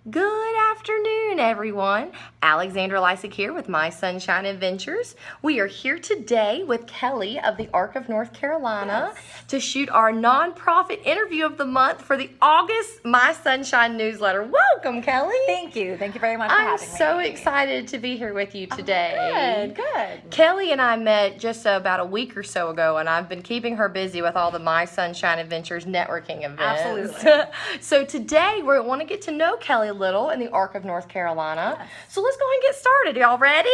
Good afternoon, everyone. Alexandra Lysick here with My Sunshine Adventures. We are here today with Kelly of the Arc of North Carolina to shoot our nonprofit interview of the month for the August My Sunshine newsletter. Welcome, Kelly. Thank you. Thank you very much for I'm having me. so excited to be here with you today. Good. Kelly and I met just about a week or so ago, and I've been keeping her busy with all the My Sunshine Adventures networking events. Absolutely. So today we want to get to know Kelly a little in the Arc of North Carolina. Yes. So let's go and get started. Y'all ready?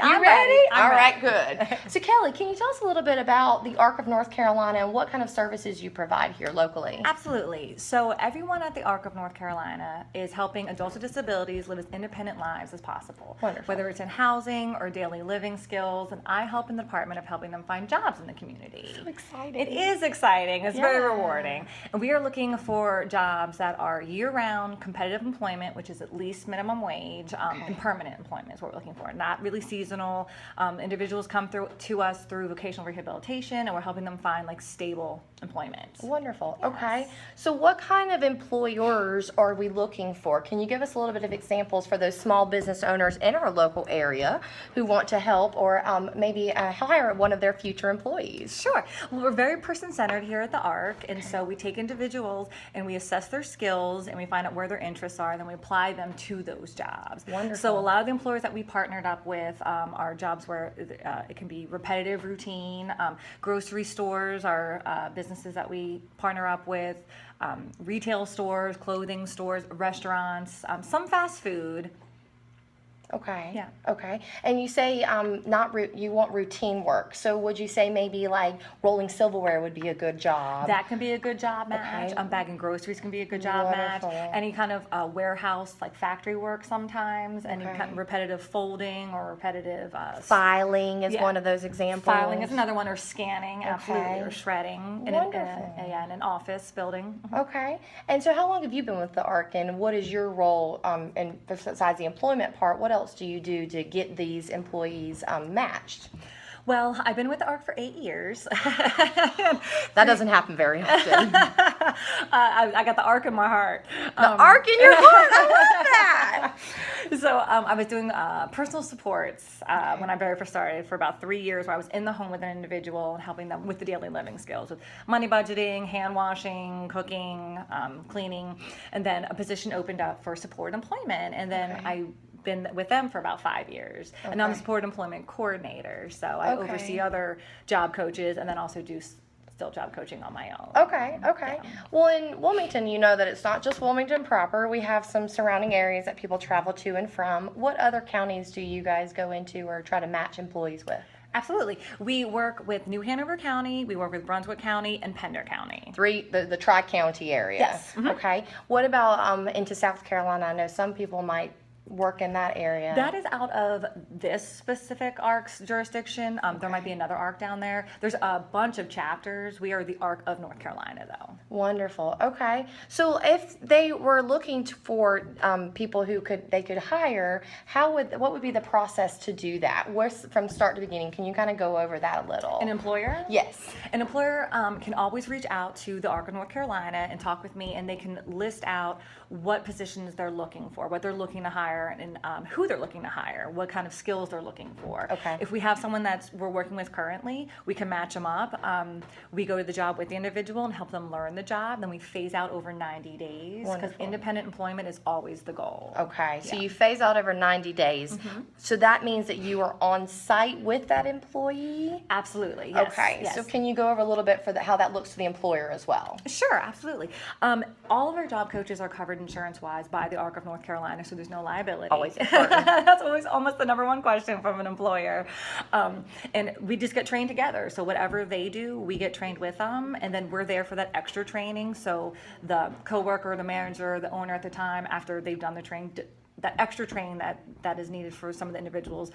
I'm ready. All right, good. So Kelly, can you tell us a little bit about the Arc of North Carolina and what kind of services you provide here locally? Absolutely. So everyone at the Arc of North Carolina is helping adults with disabilities live as independent lives as possible. Wonderful. Whether it's in housing or daily living skills, and I help in the department of helping them find jobs in the community. So exciting. It is exciting. It's very Yeah. rewarding. And we are looking for jobs that are year-round competitive employment, which is at least minimum wage, and permanent employment is what we're looking for. Not really seasonal. Individuals come through to us through vocational rehabilitation, and we're helping them find like stable employment. Wonderful. Yes. Okay. So what kind of employers are we looking for? Can you give us a little bit of examples for those small business owners in our local area who want to help or maybe hire one of their future employees? Sure. Well, we're very person-centered here at the ARC, and so we take individuals and we assess their skills and we find out where their interests are, and then we apply them to those jobs. Wonderful. So a lot of the employers that we partnered up with are jobs where it can be repetitive, routine. Grocery stores are businesses that we partner up with. Retail stores, clothing stores, restaurants, some fast food. Okay. Yeah. Okay. And you say you want routine work. So would you say maybe like rolling silverware would be a good job? That can be a good job match. Okay. Bagging groceries can be a good job Wonderful. match. Any kind of warehouse, like factory work sometimes. Any Okay. kind of repetitive folding or repetitive Filing is Yeah. one of those examples. filing is another one, or scanning, absolutely, Okay. or shredding Wonderful. in an office building. Okay. And so how long have you been with the ARC, and what is your role, and besides the employment part, what else do you do to get these employees matched? Well, I've been with the ARC for 8 years. That doesn't happen very often. I got the ARC in my heart. The ARC in your heart, I love that. So I was doing personal supports when I very first started for about 3 years, where I was in the home with an individual and helping them with the daily living skills, with money budgeting, hand washing, cooking, cleaning, and then a position opened up for support employment, and then Okay. I've been with them for about 5 years, and I'm a Okay. support employment coordinator, so I Okay. oversee other job coaches and then also do still job coaching on my own. Okay. Well, in Wilmington, you know that it's not just Wilmington proper. We have some surrounding areas that people travel to and from. What other counties do you guys go into or try to match employees with? Absolutely. We work with New Hanover County, we work with Brunswick County, and Pender County. The Tri-County area. Yes. Mhm. Okay. What about into South Carolina? I know some people might work in that area. That is out of this specific ARC's jurisdiction. There might be another ARC down there. There's a bunch of chapters. We are the ARC of North Carolina, though. Wonderful. Okay. So if they were looking for people who they could hire, what would be the process to do that? From start to beginning? Can you kind of go over that a little? An employer? Yes. An employer can always reach out to the ARC of North Carolina and talk with me, and they can list out what positions they're looking for, what they're looking to hire, and who they're looking to hire, what kind of skills they're looking for. Okay. If we have someone that we're working with currently, we can match them up. We go to the job with the individual and help them learn the job. Then we phase out over 90 days, because Wonderful. independent employment is always the goal. Okay. So Yeah. you phase out over 90 days. So that means that you are on site with that employee? Absolutely. Yes. Okay. Yes. So can you go over a little bit for how that looks to the employer as well? Sure, absolutely. All of our job coaches are covered insurance-wise by the ARC of North Carolina, so there's no liability. Always important. That's always almost the number one question from an employer. And we just get trained together. So whatever they do, we get trained with them, and then we're there for that extra training. So the coworker, the manager, the owner at the time, after they've done the training, that extra training that is needed for some of the individuals,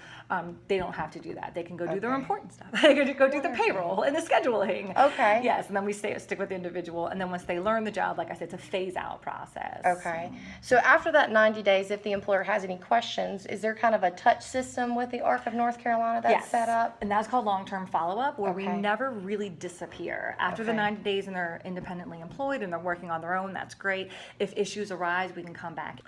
they don't have to do that. They can go do their Okay. important stuff. They can go do the payroll and the scheduling. Okay. Yes, and then we stick with the individual, and then once they learn the job, like I said, it's a phase-out process. Okay. So after that 90 days, if the employer has any questions, is there kind of a touch system with the ARC of North Carolina that's Yes. set up? And that's called long-term follow-up, where we Okay. never really disappear. After the Okay. 90 days and they're independently employed and they're working on their own, that's great. If issues arise, we can come back.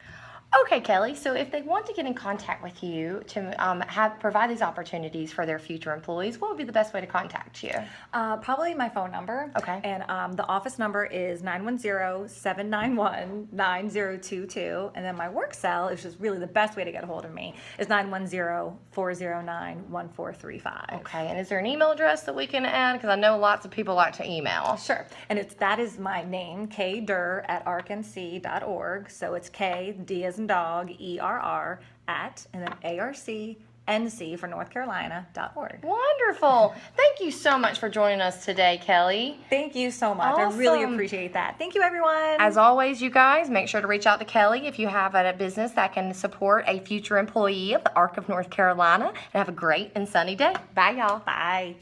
Okay, Kelly. So if they want to get in contact with you to provide these opportunities for their future employees, what would be the best way to contact you? Probably my phone number. Okay. And the office number is 910-791-9022. And then my work cell, which is really the best way to get a hold of me, is 910-409-1435. Okay. And is there an email address that we can add? Because I know lots of people like to email. Sure. And that is my name, kdurr@arcnc.org. So it's K, D as in dog, ERR, at, and then ARCNC for North Carolina.org. Wonderful. Thank you so much for joining us today, Kelly. Thank you so much. I really Awesome. appreciate that. Thank you, everyone. As always, you guys, make sure to reach out to Kelly if you have a business that can support a future employee of the ARC of North Carolina. And have a great and sunny day. Bye, y'all. Bye.